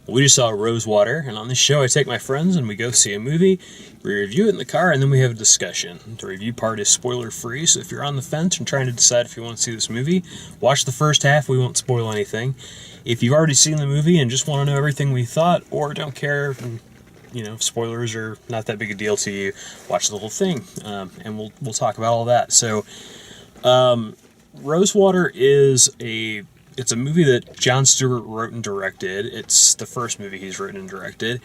We just saw Rosewater, and on this show I take my friends and we go see a movie, we review it in the car, and then we have a discussion. The review part is spoiler-free, so if you're on the fence and trying to decide if you want to see this movie, watch the first half, we won't spoil anything. If you've already seen the movie and just want to know everything we thought, or don't care, and, spoilers are not that big a deal to you, watch the whole thing, and we'll talk about all that. So, Rosewater it's a movie that Jon Stewart wrote and directed. It's the first movie he's written and directed.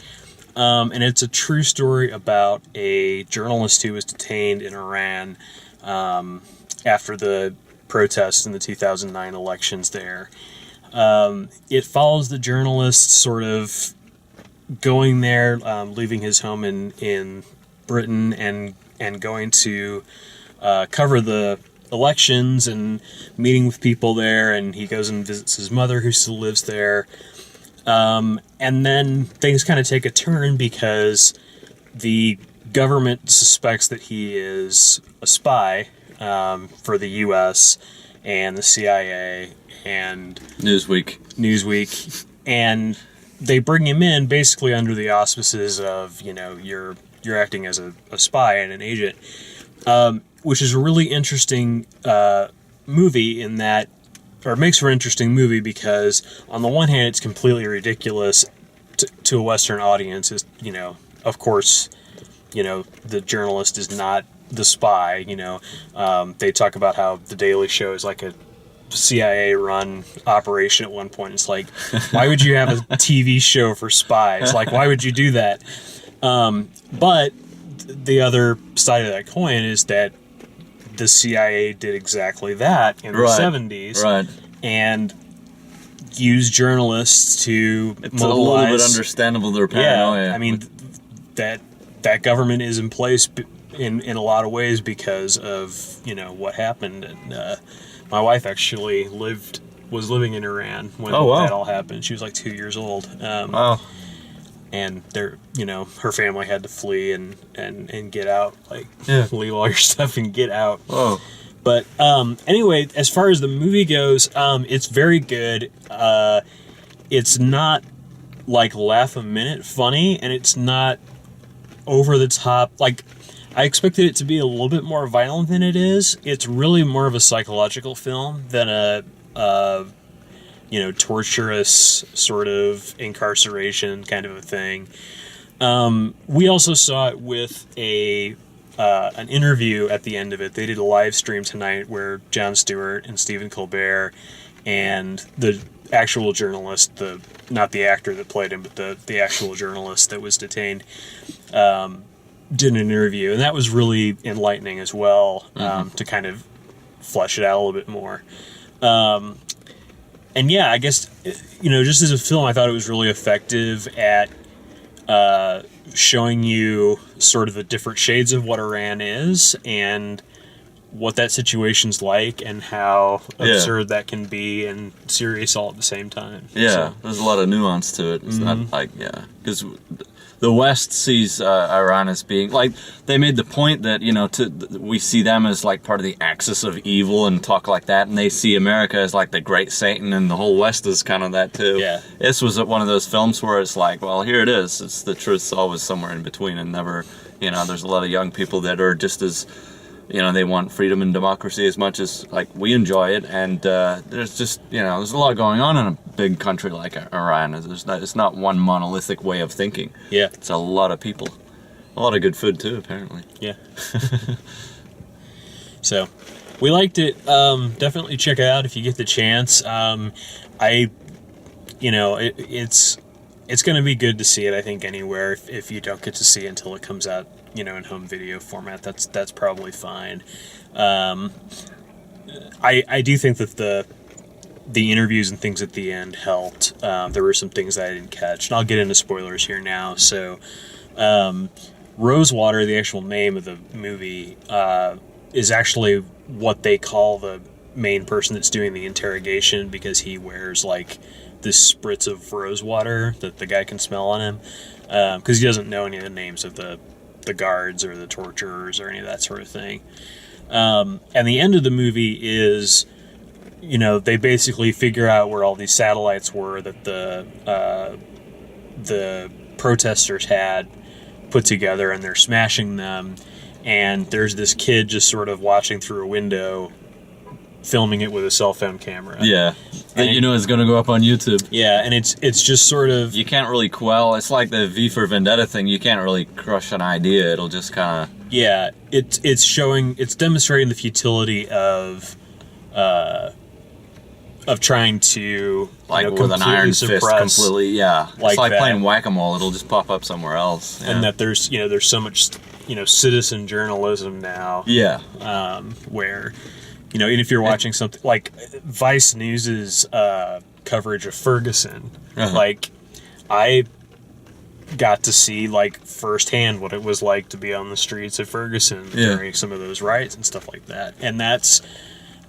And it's a true story about a journalist who was detained in Iran after the protests in the 2009 elections there. It follows the journalist sort of going there, leaving his home in Britain and going to cover the elections and meeting with people there, and he goes and visits his mother who still lives there, and then things kind of take a turn because the government suspects that he is a spy for the US and the CIA and Newsweek, and they bring him in basically under the auspices of you're acting as a spy and an agent, which is a really interesting movie in that, or it makes for an interesting movie because on the one hand it's completely ridiculous to a Western audience. Is of course, the journalist is not the spy. They talk about how The Daily Show is like a CIA-run operation at one point. It's like, why would you have a TV show for spies? Like, why would you do that? But the other side of that coin is that the CIA did exactly that in the 70s, right, and used journalists to it's mobilize. a little bit understandable their paranoia. Yeah, I mean that government is in place in a lot of ways because of what happened. And my wife actually was living in Iran when that all happened. She was like 2 years old. Wow. And her family had to flee and get out, leave all your stuff and get out. Whoa. But anyway, as far as the movie goes, it's very good. It's not like laugh a minute funny, and it's not over the top. Like, I expected it to be a little bit more violent than it is. It's really more of a psychological film than a torturous sort of incarceration kind of a thing. We also saw it with an interview at the end of it. They did a live stream tonight where Jon Stewart and Stephen Colbert and the actual journalist, not the actor that played him, but the actual journalist that was detained, did an interview. And that was really enlightening as well, to kind of flesh it out a little bit more. And yeah, I guess, just as a film, I thought it was really effective at showing you sort of the different shades of what Iran is and what that situation's like and how absurd that can be and serious all at the same time. Yeah, so, there's a lot of nuance to it. It's not like, because the West sees Iran as being, like, they made the point that, we see them as, like, part of the axis of evil and talk like that, and they see America as, like, the great Satan, and the whole West is kind of that, too. Yeah. This was one of those films where it's like, well, here it is. It's the truth's always somewhere in between, and never, there's a lot of young people that are just as, they want freedom and democracy as much as, like, we enjoy it, and there's just, there's a lot going on in a big country like Iran. It's not one monolithic way of thinking. Yeah. It's a lot of people. A lot of good food, too, apparently. Yeah. So, we liked it. Definitely check it out if you get the chance. It's going to be good to see it, I think, anywhere. If you don't get to see it until it comes out, in home video format, that's probably fine. I do think that the interviews and things at the end helped. There were some things that I didn't catch, and I'll get into spoilers here now. So, Rosewater, the actual name of the movie, is actually what they call the main person that's doing the interrogation, because he wears like this spritz of rosewater that the guy can smell on him, because he doesn't know any of the names of the guards or the torturers or any of that sort of thing. And the end of the movie is, they basically figure out where all these satellites were that the the protesters had put together, and they're smashing them. And there's this kid just sort of watching through a window, filming it with a cell phone camera. Yeah, that you know is going to go up on YouTube. Yeah, and it's just sort of... You can't really quell. It's like the V for Vendetta thing. You can't really crush an idea. It'll just kind of... Yeah, it's demonstrating the futility of trying to, like, you know, with an iron fist completely, yeah. Like it's like that. playing whack-a-mole. It'll just pop up somewhere else. Yeah. And that there's so much, citizen journalism now. Yeah. Where, and if you're watching something like Vice News's coverage of Ferguson, like, I got to see, like, firsthand what it was like to be on the streets of Ferguson during some of those riots and stuff like that. And that's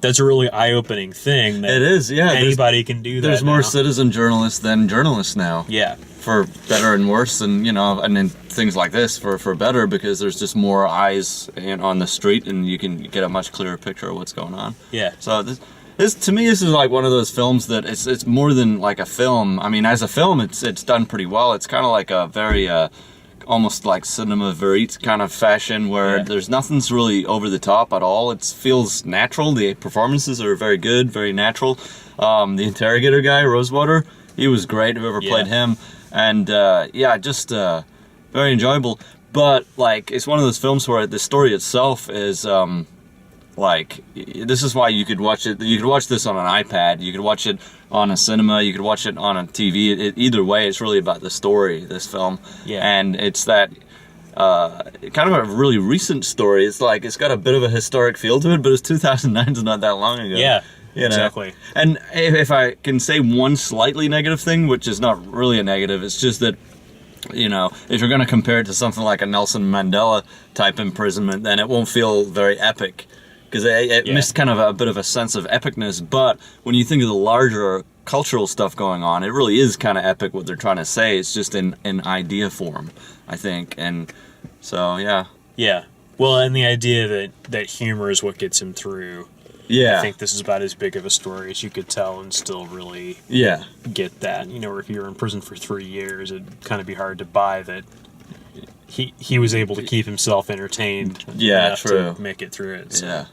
a really eye-opening thing. That it is, yeah. Anybody can do that. There's more citizen journalists than journalists now. Yeah. For better and worse, and and then things like this for better, because there's just more eyes on the street, and you can get a much clearer picture of what's going on. Yeah. So this to me, this is like one of those films that it's more than like a film. I mean, as a film, it's done pretty well. It's kind of like a very almost like cinema verite kind of fashion, where there's nothing's really over the top at all. It feels natural. The performances are very good, very natural. The interrogator guy, Rosewater, he was great. Whoever played him, and just very enjoyable. But like, it's one of those films where the story itself is like, this is why you could watch it. You could watch this on an iPad. You could watch it on a cinema. You could watch it on a TV. Either way, it's really about the story, this film. Yeah. And it's that kind of a really recent story. It's like, it's got a bit of a historic feel to it, but it's 2009, is not that long ago. Yeah, exactly. And if I can say one slightly negative thing, which is not really a negative, it's just that, if you're going to compare it to something like a Nelson Mandela type imprisonment, then it won't feel very epic. Because it missed kind of a bit of a sense of epicness, but when you think of the larger cultural stuff going on, it really is kind of epic what they're trying to say. It's just in idea form, I think, and so yeah. Well, and the idea that humor is what gets him through. I think this is about as big of a story as you could tell and still really get that. Or if you're in prison for 3 years, it'd kind of be hard to buy that he was able to keep himself entertained enough to make it through it. So.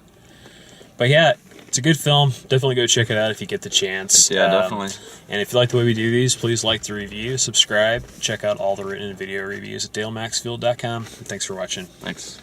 But yeah, it's a good film. Definitely go check it out if you get the chance. Yeah, definitely. And if you like the way we do these, please like the review, subscribe, check out all the written and video reviews at dalemaxfield.com. Thanks for watching. Thanks.